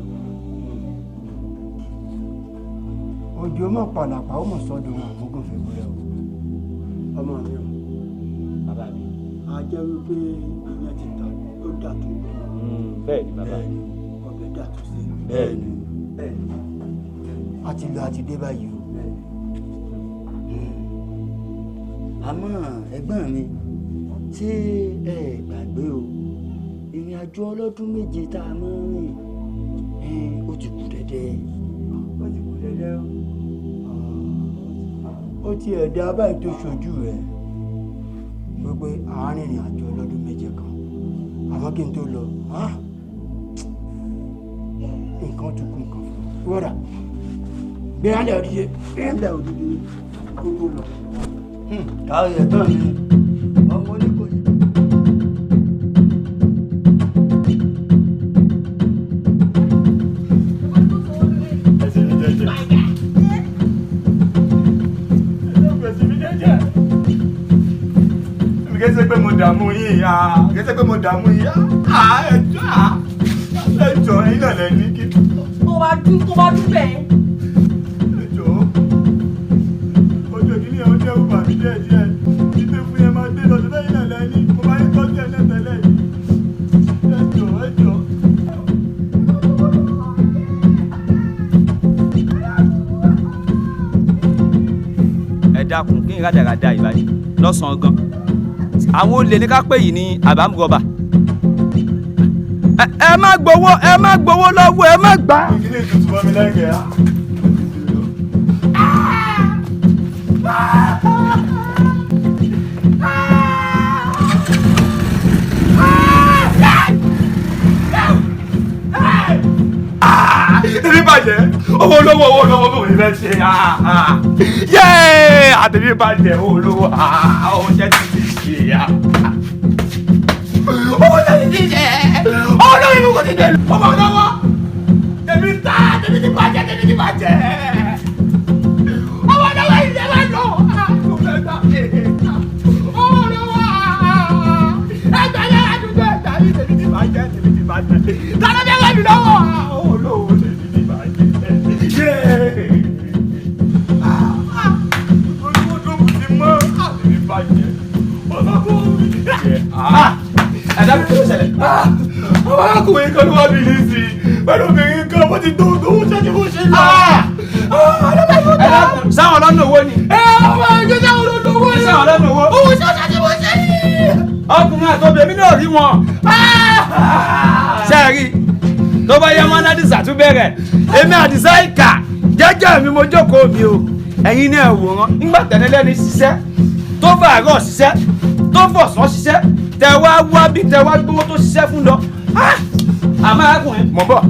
òjò mọ̀ pàlàpà ó mọ̀ sọ́dọ̀ wọn àmúgùn fẹ́ bọ́lẹ̀ o. ọmọ mi o. bàbá mi. a jẹ́ wípé ìyẹn ti ta ó dà tó. bẹ́ẹ̀ ni bàbá mi. ọbẹ̀ dà tó sí. bẹ́ẹ̀ ni. a ti lọ àti dé báyìí o. àmọ́ ẹ̀gbọ́n mi ṣé ẹ gbàgbé o ìrìn àjò ọlọ́dún méje tá a máa ń rìn ó ti kù dẹ́dẹ́. ó ti kù dẹ́dẹ́ o. ó ti ẹ̀dá báyìí tó ṣojú rẹ̀ gbogbo àárín ìrìn àjò ọlọ́dún méje kan àmọ́ kí n tó lọ nǹkan tó kún nǹkan fún un. wọ́dà gbé alẹ́ òdìdí gbé alẹ́ òdìdí kó tó lọ. káwé ẹ̀gbọ́n mi ọmọ oníkòyí. Kese pé mo dààmú yín kese pé mo dààmú yín ẹjọ́ ẹ̀yin náà lẹ ní kí. tó bá dún bẹ́ẹ̀. ẹjọ́ ojú ìdílé ọjọ́ ẹ̀rù bàbí díẹ̀ títí fún yẹn máa dé lọ sí lẹ́yìn náà lẹ ní mo bá yín tọ́jú ẹ̀ lẹ́tẹ̀lẹ́ ẹjọ́. ẹ dákun kí n rádaràda ìbàdí lọ́sàn-án gan àwọn olè ní ká pè yìí ní àbámúrọ̀bà ẹ má gbowó lọ́wọ́ ẹ má gbà. ìdílé tuntun bá mi lẹ́gẹ̀ẹ́ á. Tèmi bàjẹ́ owó olówó bò ní fẹ́ ṣe yéé àtẹ̀mí bàjẹ́ owó olówó owó jẹ́ ti ti ṣe owó jẹ́ ti ti ṣe owó olówó ìlú kò ti dé ọmọ olówó tèmi ti bàjẹ́ ọmọ olówó ìdè wà lọ owó olówó ẹgbẹ́ yẹn àdúgbò ẹ̀dá yìí tèmi ti bàjẹ́ dáná bí ẹgbẹ́ mi lọ́wọ́ owó olówó tèmi. Ẹ̀dá mi kí ló ṣẹlẹ̀? Àwọn arákùnrin kan ló wá bí ní sí i. Pẹ̀lú obìnrin kan bó ti tó owó ṣẹ́jú bó ṣe lọ. Sáwọn lọ́nà owó ni. Ọmọ ẹgbẹ́ sáwọn lọ́nà owó ni. Sáwọn lọ́nà owó. Owó ṣẹ́jú bó ṣe ní. Ọkùnrin àtọ́bí èmi náà rí wọn. Ṣé ẹ rí? Tó bá yẹ wọn Adisa tún bẹ̀rẹ̀. Èmi Adisa ìkà jẹ́jẹ́ mi mo jókòó mi o. Ẹ̀yin náà wòran nígbà tẹ̀lẹ́lẹ́ni ṣiṣẹ́ tó fàárọ̀ ṣiṣẹ́ tó fọ̀sán ṣiṣẹ́ tẹ wá bí tẹ wá gbówó tó ṣiṣẹ́ fún lọ àmọ́ arákùnrin mọ̀ bọ̀.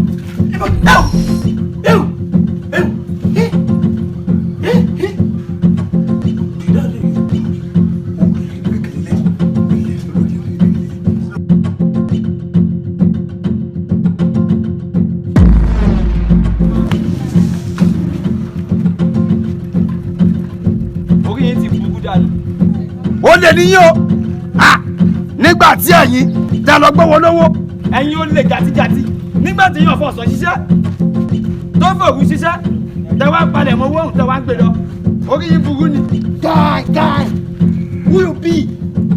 orí yín ti burú dànù. Ó lè níyàn o nígbà tí ẹ̀yin tẹ lọ gbówó lówó. Ẹ̀yin ó lè jàtijàti nígbà tí yàn fọ̀sán ṣiṣẹ́ tó fòrú ṣiṣẹ́ tẹ wá palẹ̀ mọ́ owó òun tẹ wá ń gbé lọ orí yín burú ni. Guy who you be?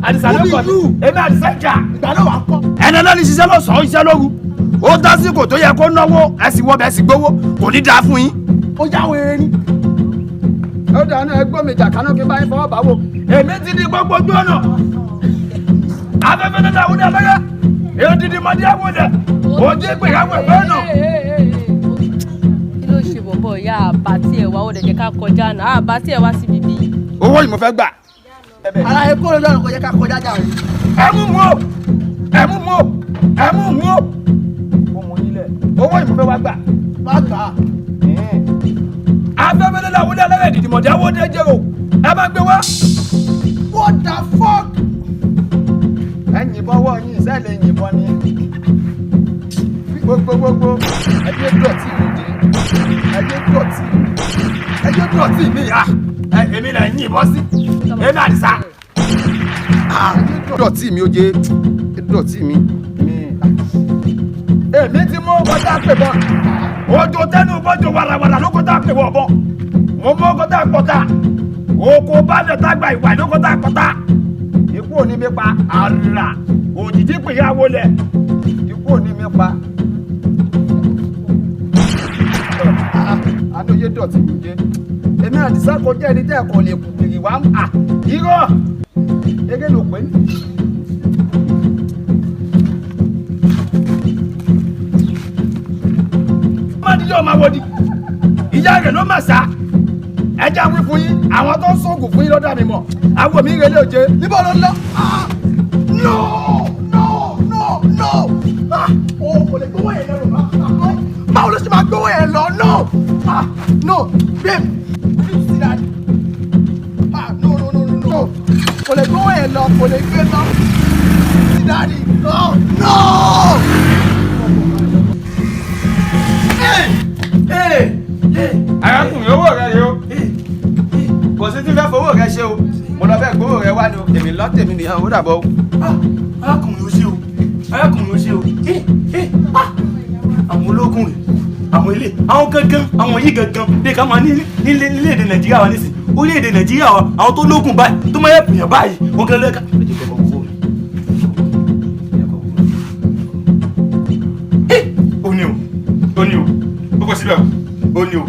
Adisa ló kọ mi èmi Adisa ìjà. Ìgbà náà wà kọ́. ẹni ẹlẹ́ni ṣiṣẹ́ lọ́sàn-án iṣẹ́ lóru ó dásìkò tó yẹ kó náwó ẹ sì wọ́ bẹ́ẹ̀ sì gbówó kò ní dáa fún yín. Ó já wèrè ni. ó dáná ẹgbọ́n mi jàkánná kí n bá yín fọwọ́ bá wò èmi ti di gbogbo ojú ọ̀nà afẹ́fẹ́ náà wúdà lọ́yà èyí ti di mọ́dí àwòdà òjì ìgbéyàwó ẹ̀fẹ́ náà. kí ló ṣe bọ̀bọ̀ ìyá àbátí ẹ̀ wá ó dẹ̀ jẹ́ ká kọjá náà àbátí ẹ̀ wá sí bíbí. owó yìí mo fẹ́ gbà. Ara ẹ kó lójú ọ̀nà kò yẹ ká kọjá jà rẹ̀. ẹ mú mu o mo nílẹ̀ owó yìí mo fẹ́ wá gbà. Má gbà á. afẹ́fẹ́ náà wúdà lọ́yà ìdìdì mọ̀dí àwòdà jẹ́rò ẹ bá gbé wá. What the fuck? ẹ yìnbọn wọ yín ìṣẹ̀lẹ̀ yìnbọn ni gbogbogbò ẹjẹ dọ̀tí mi dé ẹjẹ dọ̀tí mi yá èmi là ń yìnbọn sí èmi Àdìsá dọ̀tí mi ó jẹ dọ̀tí mi èmi ti mú kọjá pè bọ ojú tẹnu bọjú wàràwàrà ló kọjá pè wọ bọ mo mú kọjá pọta oko bá dẹ tá gba ìwà ló kọjá pọta ikú ò ní mi pa àrà òjijì pìyàwó lẹ ikú ò ní mi pa. Adóyè dọ̀tí mi jẹ́ èmi Àdìsá kọjá ẹni tẹ́ ẹ̀kọ́ lè kùkìrì wá irọ́ eré ló pé. ọmọdé yóò máa wọdi ìyá rẹ̀ ló mà sá ẹja wí fún yín àwọn tó ń sóògùn fún yín lọ́dọ̀ mi mọ̀ àwọn mi ń relé òjé níbo ló ń lọ. O kò lè gbówó yẹn lọ. Báwo ló ṣe máa gbówó yẹn lọ? No, babe, you see that? No. Kò lè gbówó yẹn lọ. kò lè gbé lọ. Daddy, oh no! Arákùnrin owó rẹ rèé o. Kò sí tí fẹ́ fowó rẹ ṣe o. Mo lọ bẹ́ẹ̀ gbówó rẹ wá ni o. Èmi lọ tèmi nìyẹn ó dàbọ̀ o. Arákùnrin ó ṣe o. Arákùnrin ó ṣe o. Àwọn ológun rẹ̀, àwọn ilé, àwọn gangan, àwọn yìí gangan, bí ká máa ní nílé-èdè Nàìjíríà wa nísìn. Orílẹ̀-èdè Nàìjíríà wa, àwọn tó lógun báyìí, tó máa yẹ pìyàn báyìí, wọ́n gan lẹ́ka. Ó ní o, ó kò síbẹ̀ o, ó ní o.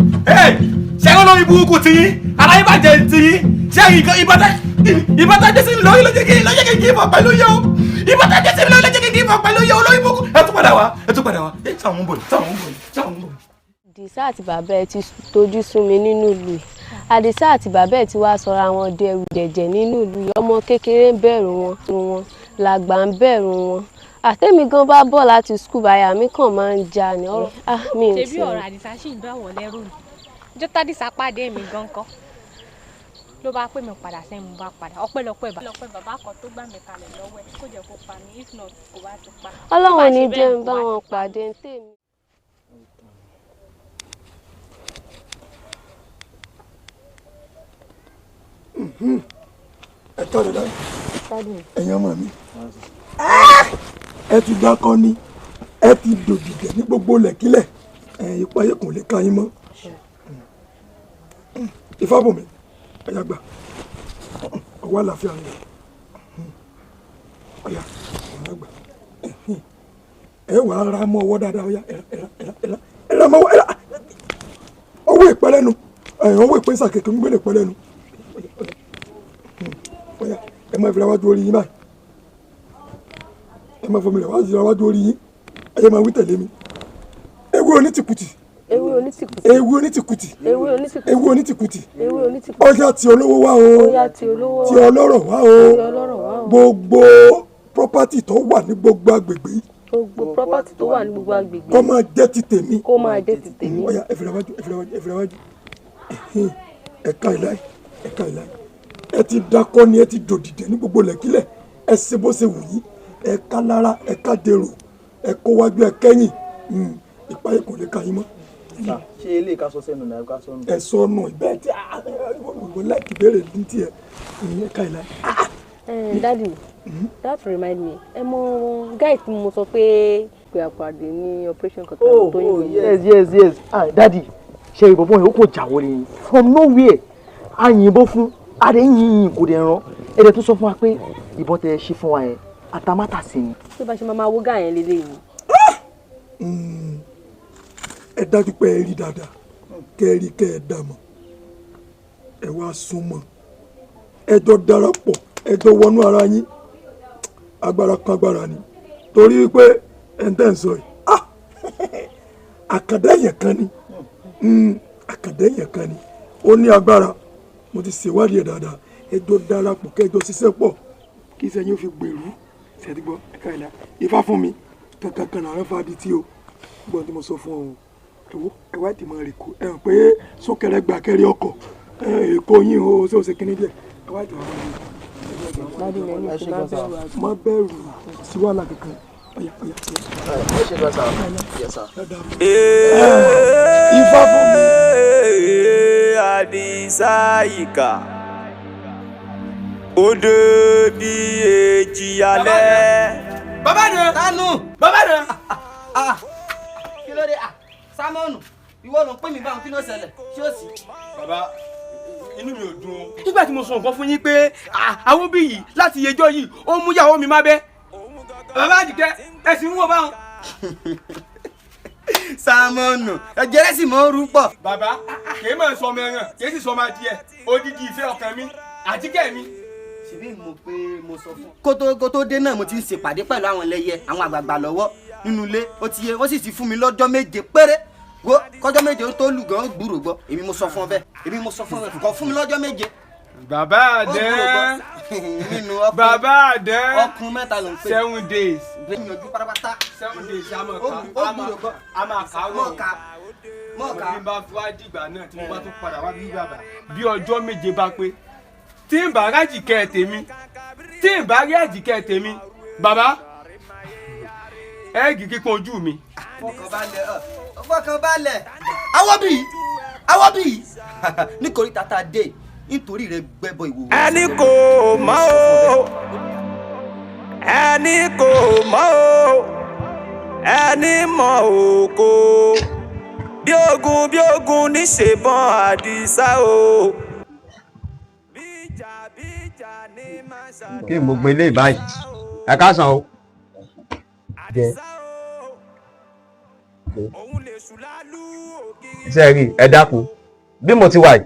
Ṣé ẹ lórí burúkú ti yín? Aláyébàjẹ́ ti yín? Ṣé ìbátá dé sí mi lórí lójé kí n kí ìfọ̀ pẹ̀lú yẹ o? Ìbátá dé sí mi lórí lójé kí n kí ìfọ̀ pẹ̀lú yẹ o lórí burúkú. Ẹ tún padà wá, ẹ tún padà wá. Sáwọn ń bọ̀, sáwọn ń bọ̀, sáwọn ń bọ̀. Àdìsá àti bàbá ẹ ti tójú sún mi nínú ìlú yìí. Àdìsá àti bàbá ẹ ti wá sọra wọn di ẹrù jẹ̀jẹ̀ nínú ìlú yìí. Ọmọ kékeré ń bẹ̀rù wọn, làgbà ń bẹ̀rù wọn. Àtẹ̀mí gan bá bọ̀ láti skul báyà mi kàn máa ń jà ní ọ̀rọ̀. Mi ò ṣebí ọ̀rọ̀ Àdìsá sì ń bẹ̀ wọ̀ lẹ́rù ni. Ọjọ́ tádìsá pàdé mi gan kọ́. Ló bá pè mí padà sẹ́yìn mo bá padà. Ọpẹ́lọpẹ́ bàbá kan tó gbà mí kalẹ̀ lọ́wọ́ ẹ̀ kó jẹ́ kó pa mí if not kò bá ti pa. Ọlọ́run ní jẹ́ ń bá wọn pàdé ń tèmi. Ẹ tọ́ dada ẹ̀yin ọmọ mi ẹ ti dákọ́ ní ẹ ti dòdìdẹ̀ ní gbogbo lẹ̀kílẹ̀ ipa ayé kò lè ka yín mọ́ Ifábùnmi ẹ̀yà gbà ọwọ́ àlàáfíà rẹ̀ ọ̀yà ọ̀yà gbà ẹ wà á ra mọ́ ọwọ́ dáadáa ọ̀yà ẹ̀rà mọ́ ọwọ́ ìpẹ́lẹ́nu ọwọ́ ìpẹ́sà kékeré ń gbélé ìpẹ́lẹ́nu ọ̀yà ẹ máa fi ra wájú orí yín báyìí ẹ máa fọmi rẹ̀ wájú orí yín ẹ máa wí tẹ̀lé mi ewé onítìkùtì ọ̀yà tí olówó wá o tí ọlọ́rọ̀ wá o gbogbo property tó wà ní gbogbo agbègbè yìí kó máa jẹ́ ti tèmi ọ̀yà ẹ fi ra wájú ẹ̀ka ìláì ẹ ti dakọ́ ni ẹ ti dòdìdẹ̀ ní gbogbo lẹ̀kílẹ̀ ẹ ṣe bó ṣe wù yín ẹ ká lára ẹ ká dèrò ẹ kó wájú ẹ kẹ́yìn ìpáyé kò lè ka yín mọ́. ṣé ilé ìkásọ sẹ́nu náà ká sọnù. ẹ sọnù ìbẹ́ẹ̀ tí wọ́n láìkí béèrè ní tiẹ̀ ẹ ká ìlà. Daddy, that remind me ẹ mọ guy tí mo sọ pé àpàdé ní operation kan tó yìnbọn. yes Daddy ṣe ìbọ̀bọ̀ yìí ó kò jáwọ́ ni from nowhere a yìnbọn fún adé yìnyín kò dẹ̀ ràn ẹ̀rẹ̀ tó sọ fún wa pé ìbọn tẹ ṣe fún wa yẹn àtàmátà sí ni. ṣé bá ṣe máa wó gà yẹn lélẹ̀ yìí. ẹ dájú pé ẹ rí dáadáa kẹ ẹ rí kẹ ẹ dá mọ̀ ẹ wá súnmọ́ ẹ jọ darapọ̀ ẹ jọ wọnú ara yín agbára kan agbára ni torí wípé ẹ ń tẹ̀ ń sọ yìí àkàndá èèyàn kan ni àkàndá èèyàn kan ni ó ní agbára mo ti ṣèwádìí ẹ̀ dáadáa ẹ jọ darapọ̀ kẹ ẹ jọ ṣiṣẹ́ pọ̀ kí iṣẹ́ yín ó fi gbèrú ṣẹ́dígbọ́ ẹ̀ka ìlà ifá fún mi kankan kan náà rẹ́fà di tí o gbọ́n tí mo sọ fún ọ ẹ̀wọ́ ẹ̀wá ìtìmọ̀ rẹ̀ kó ẹ̀ hàn pé sókèrè gbà kẹ́rì ọkọ̀ èkó yín o ṣé o ṣe kíní díẹ̀ ẹ̀wá ìtìmọ̀ rẹ̀ má bẹ̀rù sí wàhálà kankan ọ̀yà. ifá fún mi. Adisa ìkà odò bí èjì alẹ́. bàbá rẹ tánú bàbá rẹ kí ló dé Sámọ́nù ìwọ ló ń pè mí báwọn kí ló ṣẹlẹ̀ ṣé ó sì. bàbá inú mi ò dùn o. nígbà tí mo sọ nǹkan fún yín pé àwọn bí yìí láti yẹjọ́ yìí ó mú ìyàwó mi má bẹ́ bàbá àdìgẹ́ ẹ sì ń wọ báwọn. Sámọ́nù ẹ̀jẹ̀ rẹ̀ sì mọ́ orú pọ̀. bàbá kìí máa sọ ọmọ ẹran kìí sì sọ ọmọ adìẹ odidi ìfẹ́ ọkàn mi àtikẹ́ mi. ṣèbí mo pé mo sọ fún. kó tó dé náà mo ti ń ṣèpàdé pẹ̀lú àwọn ẹlẹ́yẹ àwọn àgbààgbà lọ́wọ́ nínú ilé ó ti yé wọ́n sì ti fún mi lọ́jọ́ 7 péré wo kọjọ́ 7 ó tó lù gan gbúrò gbọ́ èmi mo sọ fún ọ bẹ́ẹ̀ èmi mo sọ fún ọ kọ fún mi lọ́jọ́ 7. bàbá àdẹ́ bàbá àdẹ́ ọkùn mẹ́ta ló ń pè 7 days. gbẹ̀yànjú pátápátá 7 days a máa kà mọ́ọ̀ká bí n bá fi wá dìgbà náà tí mo bá tún padà wá bí bàbá bí ọjọ́ 7 bá pé tí ń bá rájìkẹ́ tèmi tí ń bá rí àjìkẹ́ tèmi bàbá ẹ́ẹ̀gì kíkan ojú mi. fọkàn balẹ̀ awọ́ bíi nítorí tata dé nítorí rẹ gbẹ́bọ ìwò. ẹni kò mọ̀ o ẹni kò mọ̀ o ẹni mọ̀ o kò bí ogun níṣèbọn Àdìsá o. kí mo gbé ilé ìbáyìí ẹ káàsán o. ṣe rí ẹ dákun bí mo ti wà yìí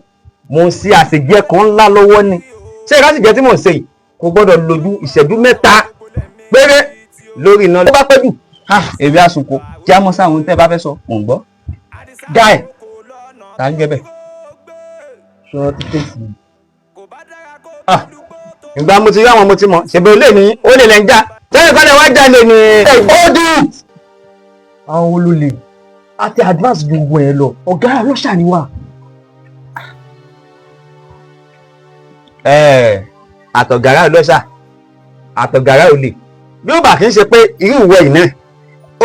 mo ń ṣe àṣejẹ kan ńlá lọ́wọ́ ni ṣé ìrásìjẹ tí mò ń ṣe yìí kò gbọ́dọ̀ lójú ìṣẹ́jú 3 péré lórí iná ló bá pẹ́ jù èrè àsùnkò kí á mọ sáwọn tẹ́ bá fẹ́ sọ mò ń gbọ́ gáì tá ń jẹ́ bẹ́ẹ̀ sọ títí sí i. ìgbà mo ti rí àwọn mo ti mọ̀ ṣèbè olè ní ó lè lẹ́ ń já sẹ́yìn kan lè wá jalè ní ọdún àwọn olólè àti advance gbogbo ẹ lọ ọ̀gá ọlọ́ṣà ni wà. àtọ̀gárá ọlọ́ṣà àtọ̀gárá olè bí ó bá kì í ṣe pé irú ìwọ yìí náà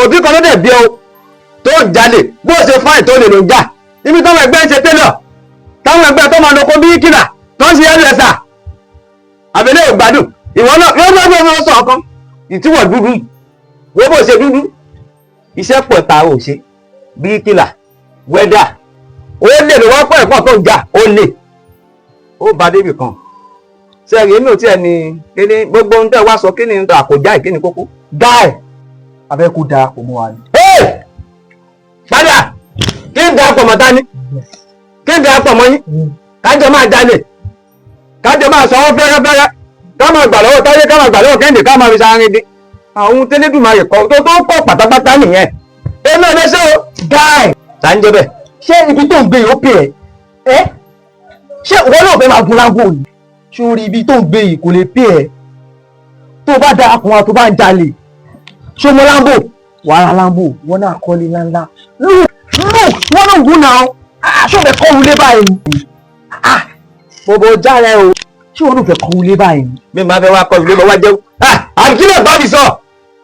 òbí kan ló dẹ̀ bí ọ tó ń jalè bó ṣe fáìn tó lè ló ń jà ibi táwọn ẹgbẹ́ ń ṣe tẹ́lọ̀ táwọn ẹgbẹ́ tó máa lọ́kọ́ bí kìlà tó ń ṣe ẹlẹ́sà àbẹ̀lẹ̀ ògbádùn ìwọ náà yóò gbọ́dọ̀ sọ ọkàn ìtúwọ̀ dúdú wo bó ṣe dúdú iṣẹ́ pọ̀ ta ò ṣe bíríkìlà wẹ́dà ó lè lè wọ́n pọ̀ ẹ̀kọ́ tó ń jà ó lè ó bá débì kan sẹ́ẹ̀rì èmi ò tí ẹ̀ ní kíní gbogbo ohun tẹ́ wá sọ kíní ń ta àkójá ìkíní kókó gáì abẹ́kú da kò mú wa ni. padà kí n da pọ̀ mọ́ ta ni kí n da pọ̀ mọ́ yín kájọ máa jalè kájọ máa sọ wọ́n fẹ́rẹ́fẹ́rẹ́ ká máa gbà lọ́wọ́ táyé ká máa gbà lọ́wọ́ kẹ́hìndé ká máa fi sáárín dín àwọn tẹ́lẹ̀dùmarè kọ́ tó pọ̀ pátápátá nìyẹn èmi ò lè ṣe o gáì tá ń jẹ bẹ́ẹ̀. ṣé ibi tó ń gbé yìí ó pè ẹ́ ṣé ìwọ náà fẹ́ máa gun láńbò yìí sórí ibi tó ń gbé yìí kò lè pè ẹ́ tó bá da akùnrin tó bá ń jalè ṣé mo láńbò wàrà láńbò wọn náà kọ́lé ńláńlá wọn náà gún náà ṣé o fẹ́ kọ́ wulé báyìí bọ̀bọ̀ jáde o ṣé wọn náà fẹ́ kọ́ wulé báyìí. bí màá fẹ́ wá kọ́ wulé bọ̀ wá jẹun àkílẹ̀ bá mi sọ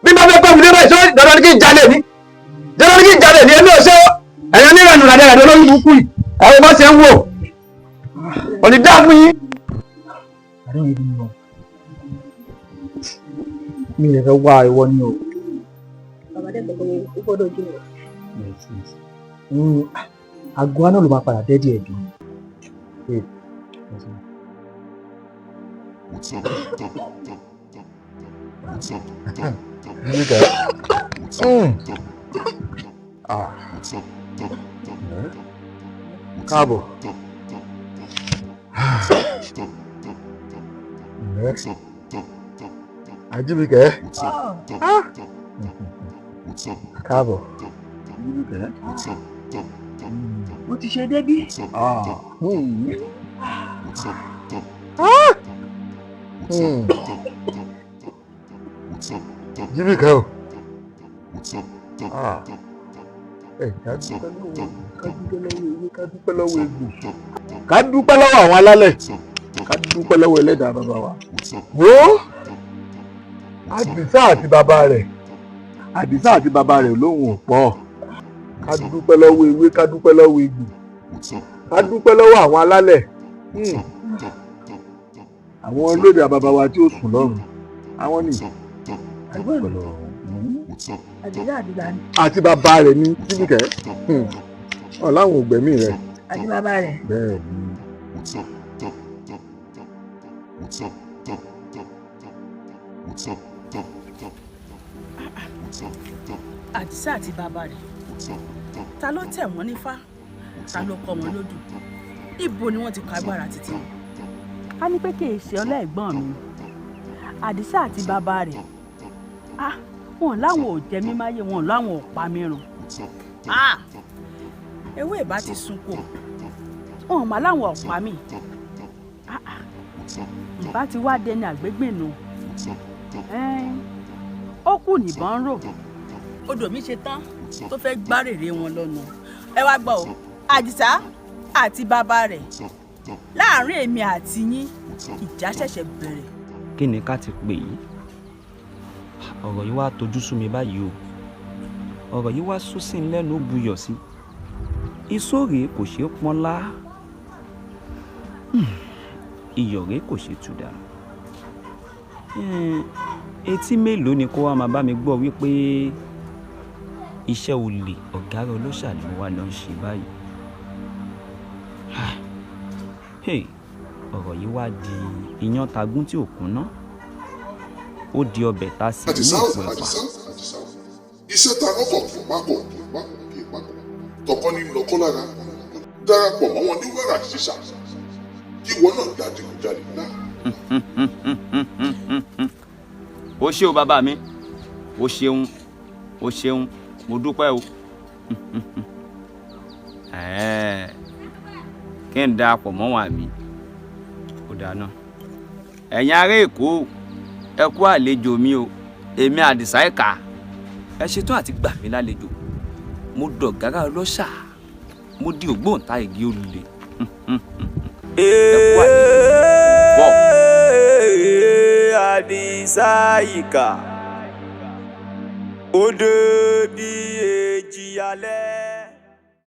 bí màá fẹ́ kọ́ wulé báyìí sọ dandan ni kí n jalè ní èmi ò ṣe ẹ̀yàn ní ìrànú ràdẹ̀ràdẹ̀ olóyún burúkú yìí ẹ̀wọ̀n bá ṣe ń wò òní dá fún yín. mi lè fẹ́ wá ìwọ ni o. bàbá dẹ́gbẹ̀ẹ́ pé ó gbọ́dọ̀ ojú rẹ̀. àgọ́ náà ló máa padà dẹ́dí ẹ̀dùn. káàbọ̀. Àjíbìkẹ́. káàbọ̀. ó ti ṣe débí. Jíbìkẹ́ o. ká dúpẹ́ lọ́wọ́ àwọn alálẹ̀ ká dúpẹ́ lọ́wọ́ ẹlẹ́dàá bàbá wa. wo Àdìsá àti bàbá rẹ̀ lóhùn ọ̀pọ̀ ká dúpẹ́ lọ́wọ́ ewé ká dúpẹ́ lọ́wọ́ egbò ká dúpẹ́ lọ́wọ́ àwọn alálẹ̀ àwọn olóde àbàbà wa tí ó sùn lọ́rùn àwọn nìyí. àti bàbá rẹ̀ ní Jíbìkẹ́ ọ̀làwọn ògbẹ́mí rẹ̀. àti bàbá rẹ̀. bẹ́ẹ̀ ni. Àdìsá àti bàbá rẹ̀ ta ló tẹ̀ wọ́n nífá ta ló kọ́ wọn lódù ibo ni wọ́n ti kọ agbára títí wọn. a ní pé kì í ṣe ọlá ẹ̀gbọ́n mi Àdìsá àti bàbá rẹ̀ wọn láwọn ò jẹ mí máyé wọn láwọn ò pa mí run ewé ìbá ti sunko wọn mà láwọn ò pa mí ìbá ti wá dẹni àgbégbènú ó kù nìbọn rò odò mi ṣe tán tó fẹ́ gbárèrè wọn lọ́nà ẹ wá gbọ́ o Àdìsá àti bàbá rẹ̀ láàrin èmi àti yín ìjà ṣẹ̀ṣẹ̀ bẹ̀rẹ̀. kí ni ká ti pè yìí ọ̀rọ̀ yìí wá tojú sú mi báyìí o ọ̀rọ̀ yìí wá sún sí i lẹ́nu ó buyọ̀ sí ìsóòrè kò ṣeé pọ́nlá ìyọ̀rẹ́ kò ṣeé tú dànù etí mélòó ni kó wá máa bá mi gbọ́ wípé iṣẹ́ olè ọ̀gára ọlọ́ṣà ni wà lọ ń ṣe báyìí ọ̀rọ̀ yìí wá di iyán tagún tí ò kúnná ó di ọbẹ̀ tá a sì ní ìpò ẹ̀pà. iṣẹ́ ta lọ́kọ̀ kì í pákọ̀ kì í pákọ̀ tọkọ ní lọ́kọ́ lára darapọ̀ mọ́ wọn ní wàrà ṣíṣà kí ìwọ náà gba adigunjalè ńlá. ó ṣé o bàbá mi ó ṣeun mo dúpẹ́ o kí n darapọ̀ mọ́ wọn àbí ó dáná ẹ̀yin ará Èkó ẹ kú àlejò mi o èmi Àdìsá Ẹ̀ka ẹ ṣetán àti gbà mí lálejò mo dọ̀gára ọlọ́ṣà mo di ògbóǹtarìgì olùlé ẹ kú àlejò bọ̀. Adisa Ẹ̀ka ó dé bí èjì alẹ́.